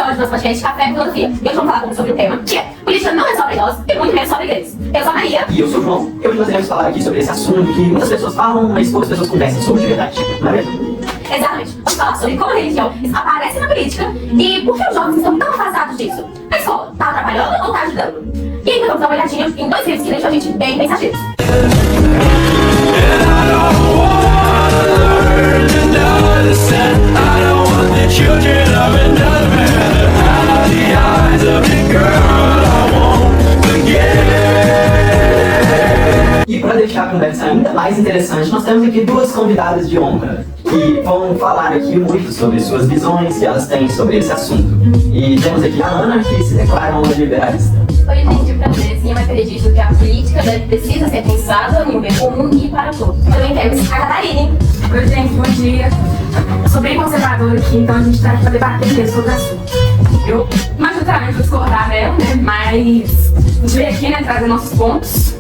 episódio do nosso podcast Café e Filosofia. E hoje vamos falar um pouco sobre o tema, que é política não é só para idosos e muito menos só para igrejas. Eu sou a Maria. E eu sou o João. E hoje nós iremos falar aqui sobre esse assunto que muitas pessoas falam, mas poucas pessoas conversam sobre de verdade. Não é mesmo? Exatamente. Vamos falar sobre como a religião aparece na política e por que os jovens estão tão afastados disso. A escola está atrapalhando ou está ajudando? E ainda vamos dar uma olhadinha em dois livros que deixam a gente bem pensativos. E para deixar a conversa ainda mais interessante, nós temos aqui duas convidadas de honra que vão falar aqui muito sobre suas visões que elas têm sobre esse assunto. E temos aqui a Ana, que se declara uma liberalista. Oi, gente, prazer. Sim, mas acredito que a política precisa ser pensada no bem comum e para todos. Também temos a Catarine. Oi, gente, bom dia. Eu sou bem conservadora aqui, então a gente está aqui para debater mesmo sobre o assunto. Eu, majoritariamente, vou discordar dela, né? Mas a gente veio aqui, né, trazer nossos pontos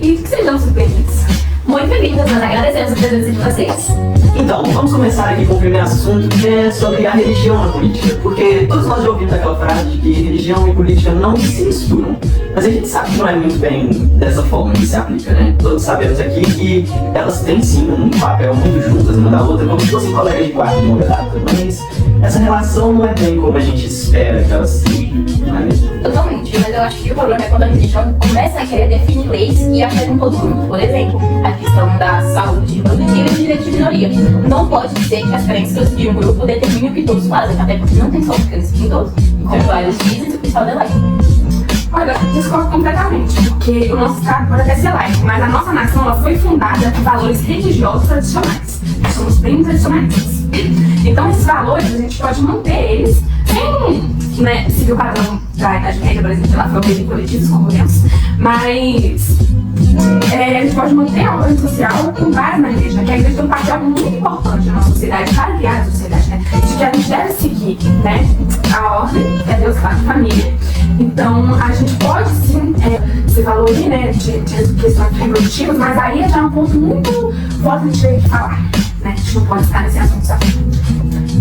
e que sejamos surpreendentes. Muito bem-vindas, nós agradecemos a presença de vocês. Então, vamos começar aqui com o primeiro assunto, que é sobre a religião na política. Porque todos nós já ouvimos aquela frase de que religião e política não se misturam. Mas a gente sabe que não é muito bem dessa forma que se aplica, né? Todos sabemos aqui que elas têm sim um papel muito juntas uma da outra, como se fossem colegas de quarto de longa data. Mas essa relação não é bem como a gente espera que elas sejam, não é mesmo? Totalmente, mas eu acho que o problema é quando a religião começa a querer definir leis e afeta todo mundo. Por exemplo, a questão da saúde reprodutiva e direito de minoria. Não pode ser que as crenças de um grupo determinem o que todos fazem, até porque não tem só crenças de todos. Como vários dizem, o pessoal da lei. Olha, discordo completamente, porque o nosso Estado pode até ser laico, mas a nossa nação ela foi fundada por valores religiosos tradicionais. Nós somos bem tradicionalistas. Então, esses valores, a gente pode manter eles sem, né, seguir o padrão da Idade Média, por exemplo, lá foi o regime coletivo, concordemos, mas a gente pode manter a ordem social com base na igreja, que a igreja tem um papel muito importante na nossa sociedade, para guiar a sociedade, né? De que a gente deve seguir, né, a ordem, que é Deus, Pai e família. Então, a gente pode sim se valorizar, né, de questões reprodutivas, mas aí já é um ponto muito forte de ter que falar, né? A gente não pode estar nesse assunto só.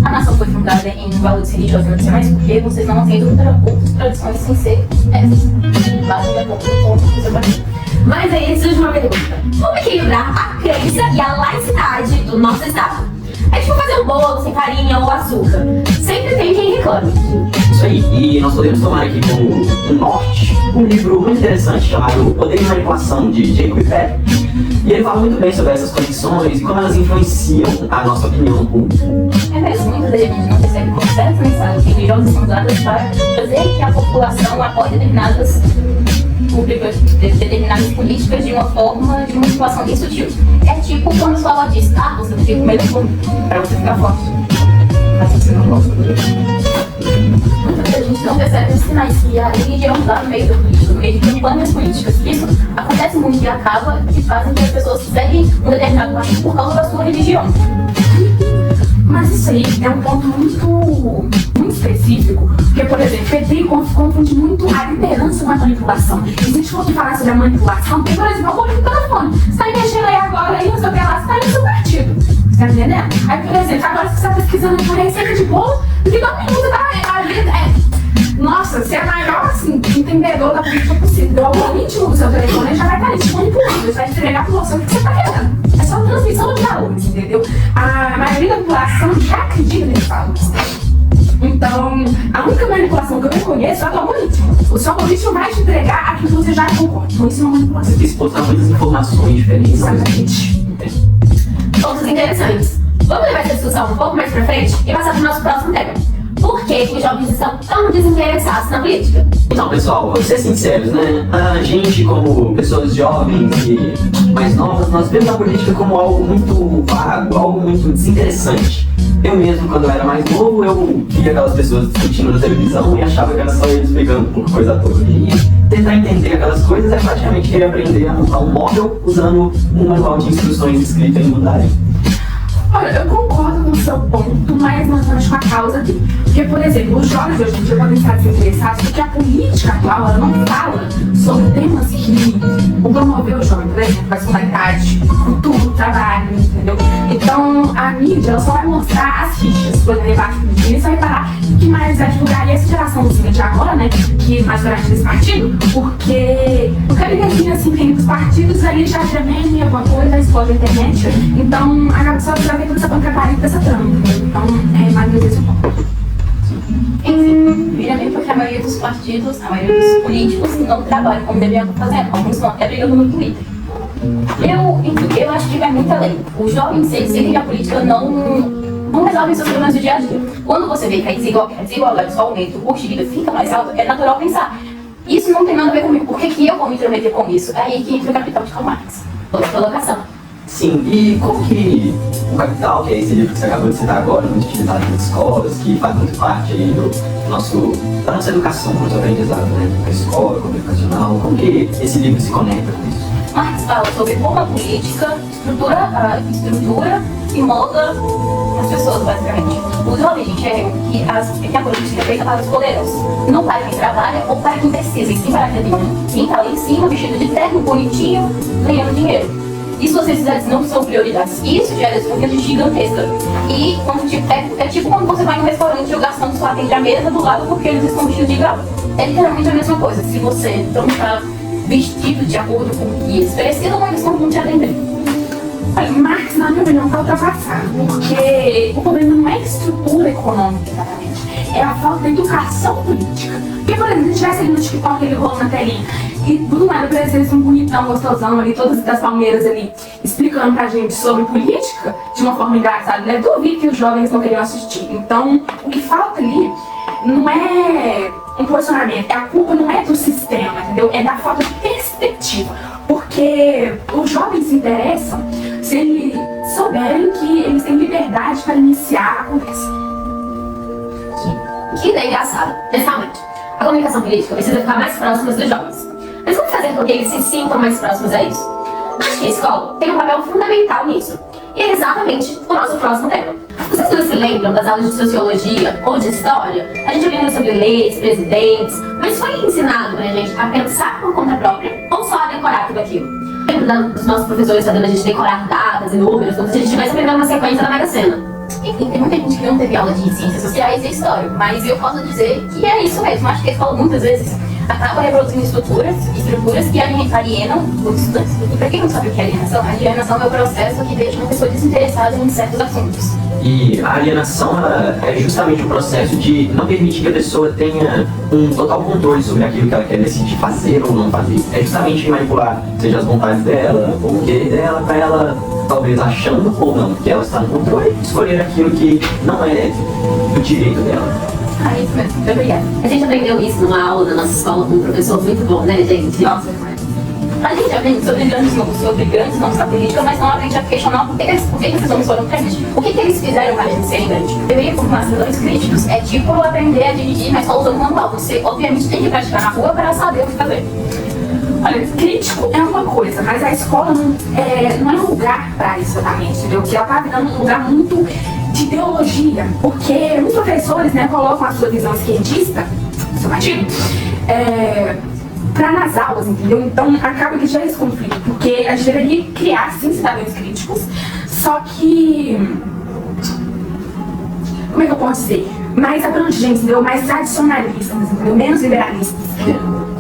A nação foi fundada em valores religiosos tradicionais porque vocês não aceitam outras tradições sem ser essas. Basicamente, o ponto do seu partido. Mas aí surge uma pergunta: como equilibrar a crença e a laicidade do nosso Estado? É tipo fazer um bolo sem farinha ou açúcar. Sempre tem quem reclame. Isso aí, e nós podemos tomar aqui como um norte um livro muito interessante chamado O Poder e Manipulação, de Jacob Perry. E ele fala muito bem sobre essas condições e como elas influenciam a nossa opinião pública. É mesmo, muitas vezes a gente não percebe como certas mensagens religiosas são usadas para fazer que a população apoie determinadas políticas de uma forma de manipulação bem sutil. É tipo quando sua avó diz: ah, você não fica com medo comigo, para você ficar forte. Mas você não gosta do muitas vezes a gente não percebe os sinais que a religião dá no meio da política, no meio de campanhas políticas. Isso acontece muito e acaba que fazem que as pessoas seguem um determinado partido por causa da sua religião. Mas isso aí é um ponto muito específico, porque, por exemplo, o PT confunde muito a liderança com a manipulação. E se a gente for falar sobre a manipulação, tem, por exemplo, eu vou no telefone, você está mexendo aí agora, aí não sei o que lá, você está no seu partido. Você está entendendo? Aí, por exemplo, agora você está pesquisando por receita de bolo, porque todo mundo nossa, você é a maior, assim, entendedor da política possível. O algoritmo do seu telefone já vai estar ali te manipulando, ele vai entregar para você o que você está querendo. É só transmissão de valores, entendeu? A maioria da população já acredita nesses valores. Então, a única manipulação que eu reconheço é a do algoritmo. O seu algoritmo vai te entregar aquilo que você já concorda. Então, isso é uma manipulação. Você tem exposto muitas informações diferentes. Exatamente. Pontos interessantes. Vamos levar essa discussão um pouco mais pra frente e passar pro nosso próximo tema. Por que os jovens estão tão desinteressados na política? Então, pessoal, vamos ser sinceros, né? A gente, como pessoas jovens e mais novas, nós vemos a política como algo muito vago, algo muito desinteressante. Eu mesmo, quando eu era mais novo, eu via aquelas pessoas discutindo na televisão e achava que era só eles brigando por coisa toda. E tentar entender aquelas coisas é praticamente querer aprender a montar um móvel usando um manual de instruções escrito em mandarim. Olha, eu concordo com o seu ponto, mas não estamos com a causa dele. Porque, por exemplo, os jovens hoje em dia podem estar desinteressados porque a política atual ela não fala sobre temas que vão promover o jovem, por exemplo, a escolaridade, cultura, trabalho, entendeu? Então, a mídia ela só vai mostrar as fichas, por exemplo, embaixo do dia, e você vai parar que mais a divulgar essa geraçãozinha de agora, né, que mais durante desse partido, porque o cabinezinho assim tem os partidos ali já tremem alguma coisa, explode a internet, então acaba só de saber toda essa pancadaria dessa trama. Então, mais vezes eu falo. Primeiramente porque a maioria dos partidos, a maioria dos políticos não trabalham como deveriam estar fazendo, alguns estão até brigando no Twitter. Eu acho que vai muito além. Os jovens sentem que a política não resolve seus problemas do dia a dia. Quando você vê que a desigualdade só aumenta, o custo de vida fica mais alto, é natural pensar. Isso não tem nada a ver comigo, por que eu vou me intrometer com isso? É aí que entra o capital de Karl Marx. Outra colocação. Sim, e como que o Capital, que é esse livro que você acabou de citar agora, muito utilizado nas escolas, que faz muito parte aí da nossa educação, do nosso aprendizado, né? A escola, como educacional, como que esse livro se conecta com isso? Marx fala sobre como a política estrutura e molda as pessoas, basicamente. Os jovens enxergam que a política é feita para os poderosos, não para quem trabalha ou para quem precisa, e sim para quem está lá em cima, vestido de terno, bonitinho, ganhando dinheiro. E suas necessidades não são prioridades. Isso gera desconfiança gigantesca. E é tipo quando você vai no restaurante e o garçom só atende a mesa do lado porque eles estão vestidos de grau. É literalmente a mesma coisa. Se você não está vestido de acordo com o que eles precisam, eles não vão te atender. Marx, na minha opinião, está ultrapassado, porque o problema não é a estrutura econômica, exatamente, é a falta de educação política. Porque, por exemplo, se tivesse ali no TikTok, ele rolando na telinha, e do nada aparecesse um bonitão, gostosão ali, todas das palmeiras ali, explicando pra gente sobre política de uma forma engraçada, né? Duvido que os jovens não queriam assistir. Então, o que falta ali não é um posicionamento, a culpa não é do sistema, entendeu? É da falta de perspectiva. Porque os jovens se interessam se eles souberem que eles têm liberdade para iniciar a conversa. Que ideia engraçada. Pensamento. A comunicação política precisa ficar mais próxima dos jovens. Mas como fazer com que eles se sintam mais próximos a isso? Acho que a escola tem um papel fundamental nisso. E é exatamente o nosso próximo tema. Vocês todos se lembram das aulas de sociologia ou de história? A gente aprendeu sobre leis, presidentes, mas foi ensinado pra gente a pensar por conta própria ou só a decorar tudo aquilo? Lembro dos nossos professores fazendo a gente decorar datas e números, como se a gente estivesse aprendendo uma sequência da Mega Sena. Enfim, tem muita gente que não teve aula de ciências sociais e história, mas eu posso dizer que é isso mesmo. Acho que a escola muitas vezes acaba reproduzindo estruturas que alienam os estudantes. E para quem não sabe o que é alienação, a alienação é o processo que deixa uma pessoa desinteressada em certos assuntos. E a alienação é justamente o processo de não permitir que a pessoa tenha um total controle sobre aquilo que ela quer decidir fazer ou não fazer. É justamente manipular, seja as vontades dela ou o querer dela, para ela, talvez achando ou não que ela está no controle, escolher aquilo que não é do direito dela. Ah, isso mesmo, muito obrigada. A gente aprendeu isso numa aula da nossa escola com um professor muito bom, né, gente? Nossa, a gente aprende sobre grandes nomes da política, mas não aprende a questionar por que esses nomes foram grandes. O que eles fizeram para a gente serem grandes? Deveria formar cidadãos críticos. É tipo aprender a dirigir, mas só usando manual. Você, obviamente, tem que praticar na rua para saber o que fazer. Olha, crítico é uma coisa, mas a escola não é um lugar para isso exatamente, entendeu? Que ela tá virando um lugar muito de ideologia, porque muitos professores, né, colocam a sua visão esquerdista, seu partido, nas aulas, entendeu? Então acaba que gera esse conflito, porque a gente deveria criar, sim, cidadãos críticos, só que, como é que eu posso dizer? Mais abrangentes, entendeu? Mais tradicionalistas, entendeu? Menos liberalistas.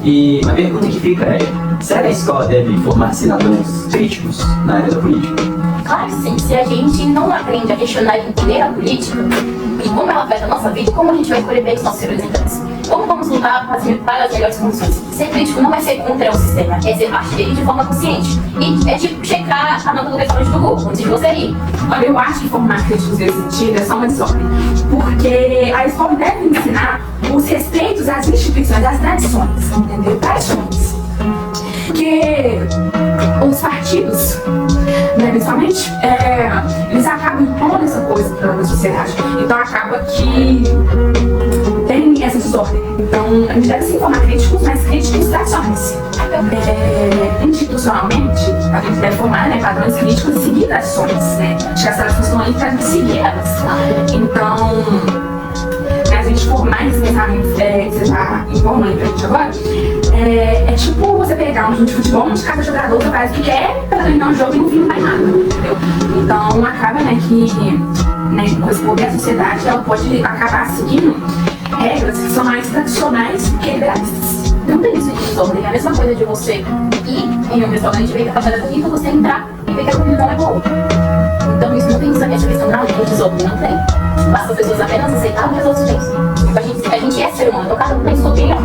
E a pergunta que fica é, será que a escola deve formar cidadãos críticos na área da política? Claro que sim. Se a gente não aprende a questionar e entender a política, e como ela afeta a nossa vida, como a gente vai escolher bem os nossos representantes? Como vamos lutar para as melhores condições? Ser crítico não é ser contra o sistema, é ser parte dele de forma consciente. E é tipo checar a nota do restaurante do Google, antes de você ir. Olha, eu acho que formar críticos nesse sentido é só uma desordem. Porque a escola deve ensinar os respeitos às instituições, às tradições, entendeu? Tradições. Porque os partidos, né, principalmente, eles acabam impondo essa coisa para a sociedade. Então acaba que tem essa desordem. Então a gente deve sim formar críticos, mas críticos tradicionais. Institucionalmente, a gente deve formar, né, padrões críticos e seguir tradições, né? Acho que as tradições estão aí para a gente seguir elas. Então, a gente formar esse pensamento que você está impondo aí pra gente agora, é tipo você pegar um jogo de futebol onde cada jogador faz o que quer para terminar o jogo e no fim não vai nada, entendeu? Então acaba, né, que, né, com esse poder da sociedade ela pode acabar seguindo regras que são mais tradicionais que liberalistas. Não tem isso de desordem. É a mesma coisa de você ir em um restaurante e ver que a café é bonito, você entrar e ver que a comida não é boa. Então isso não tem essa questão de desordem, não tem. Basta as pessoas apenas aceitarem os outros têm. A gente é ser humano, então cada um tem sua opinião.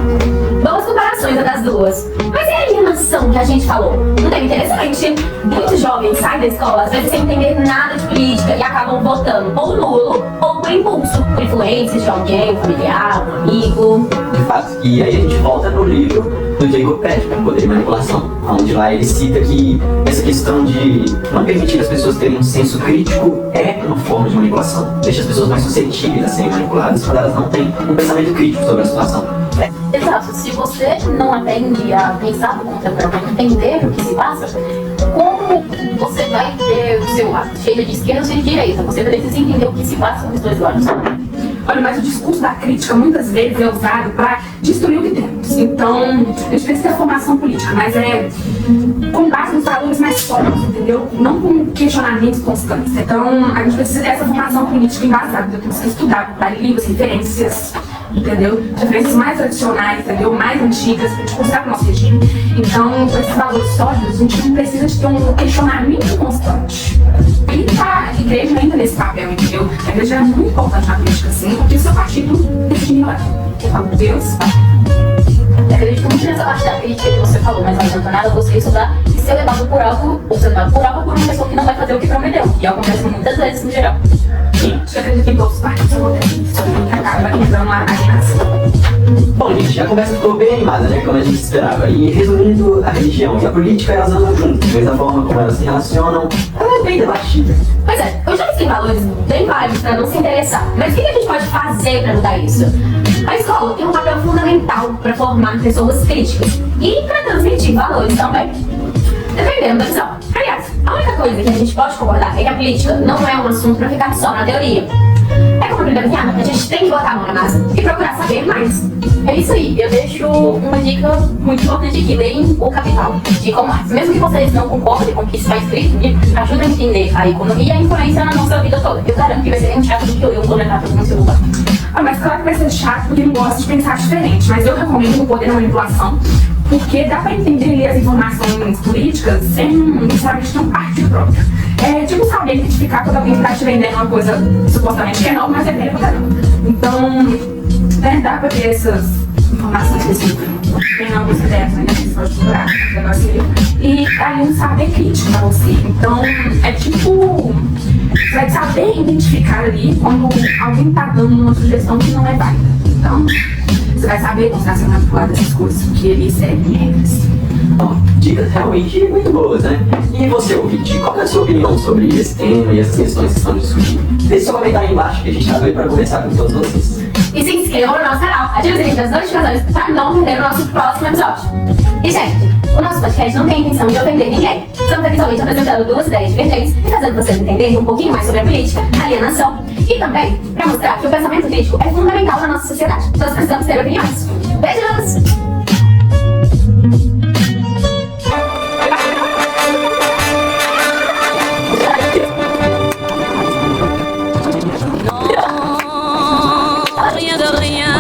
Boas comparações das duas. Mas e a alienação que a gente falou? Não é interessante? Muitos jovens saem da escola, às vezes sem entender nada de política e acabam votando ou nulo ou por impulso, por influência de alguém, um familiar, um amigo. De fato, e aí a gente volta no livro do Jacob Pettit, Poder e Manipulação, onde lá ele cita que essa questão de não permitir as pessoas terem um senso crítico é uma forma de manipulação. Deixa as pessoas mais suscetíveis a serem manipuladas quando elas não têm um pensamento crítico sobre a situação. Exato, se você não aprende a pensar no contemporâneo, entender o que se passa, como você vai ter o seu lado cheio de esquerda ou cheio de direita? Você precisa entender o que se passa nos dois lados. Olha, mas o discurso da crítica muitas vezes é usado para destruir o que temos. Então, a gente precisa ter formação política, mas é com base nos valores mais sólidos, entendeu? Não com questionamentos constantes. Então, a gente precisa ter essa formação política embasada. Então, temos que estudar, dar livros, referências, entendeu? Referências mais tradicionais, entendeu? Mais antigas, para a gente mostrar para o nosso regime. Então, com esses valores sólidos, a gente não precisa de ter um questionamento constante. E a igreja entra nesse papel, entendeu? A igreja é muito importante na política, sim, porque o seu partido define a Deus. Eu acredito muito nessa parte da crítica que você falou, mas não adianta nada você estudar e ser levado por algo, ou ser levado por algo por uma pessoa que não vai fazer o que prometeu. E acontece muitas vezes no geral. Eu acredito que em todos os partidos acontece isso, acaba entrando a alienação. Bom, gente, a conversa ficou bem animada, né? Como a gente esperava. E resumindo, a religião e a política elas andam juntas, mas a forma como elas se relacionam, ela é bem debatida. Pois é, eu já tenho valores bem válidos para não se interessar. Mas o que a gente pode fazer para mudar isso? A escola tem um papel fundamental para formar pessoas críticas e para transmitir valores também, dependendo da visão. Aliás, a única coisa que a gente pode concordar é que a política não é um assunto para ficar só na teoria. É como a primeira piada, a gente tem que botar a mão na massa e procurar saber mais. É isso aí, eu deixo uma dica muito importante aqui, leem O Capital, de Karl Marx. Mesmo que vocês não concordem com o que está escrito, ajuda a entender a economia e a influência na nossa vida toda. Eu garanto que vai ser bem chato do que eu vou levar para o meu celular. Mas claro que vai ser chato porque não gosta de pensar diferente, mas eu recomendo o Poder da Manipulação, porque dá para entender as informações políticas sem necessariamente ter um partido próprio. É tipo saber identificar quando alguém está te vendendo uma coisa supostamente que é nova, mas é velha pra caramba. Então, né, dá para ter essas informações específicas. Tem algumas ideias, né, que você pode procurar no negócio e aí um saber crítico pra você. Então, é tipo, você vai saber identificar ali quando alguém tá dando uma sugestão que não é válida. Então, você vai saber como está sendo manipulado essas coisas, porque ele segue regras. Bom, dicas realmente muito boas, né? E você, ouvinte, qual é a sua opinião sobre esse tema e essas questões que estão discutindo? Deixe seu comentário aí embaixo, que a gente tá doido para conversar com todos vocês. E se inscrevam no nosso canal, ative o sininho das notificações para não perder o nosso próximo episódio. E, gente, o nosso podcast não tem a intenção de ofender ninguém. Estamos aqui somente apresentando duas ideias divergentes e fazendo vocês entenderem um pouquinho mais sobre a política, a alienação e também para mostrar que o pensamento crítico é fundamental na nossa sociedade. Nós precisamos ter opiniões. Beijos! Rien de rien.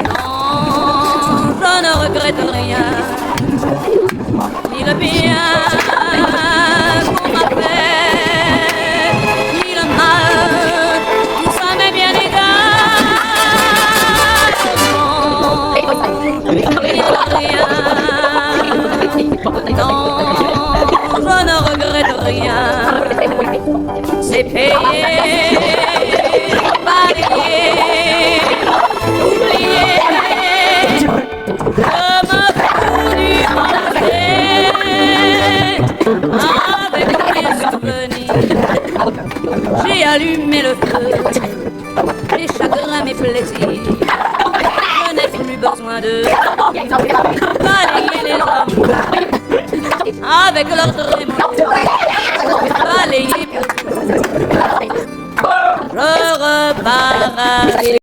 Non, je ne regrette rien. Ni le bien qu'on m'a fait, ni le mal, tout ça m'est bien égal. Non, rien de rien. Non, je ne regrette rien. C'est payé. J'ai allumé le feu, mes chagrins, mes plaisirs. Je n'ai plus besoin de balayer les hommes avec leur trémolo. Balayer pour tout. Je repars.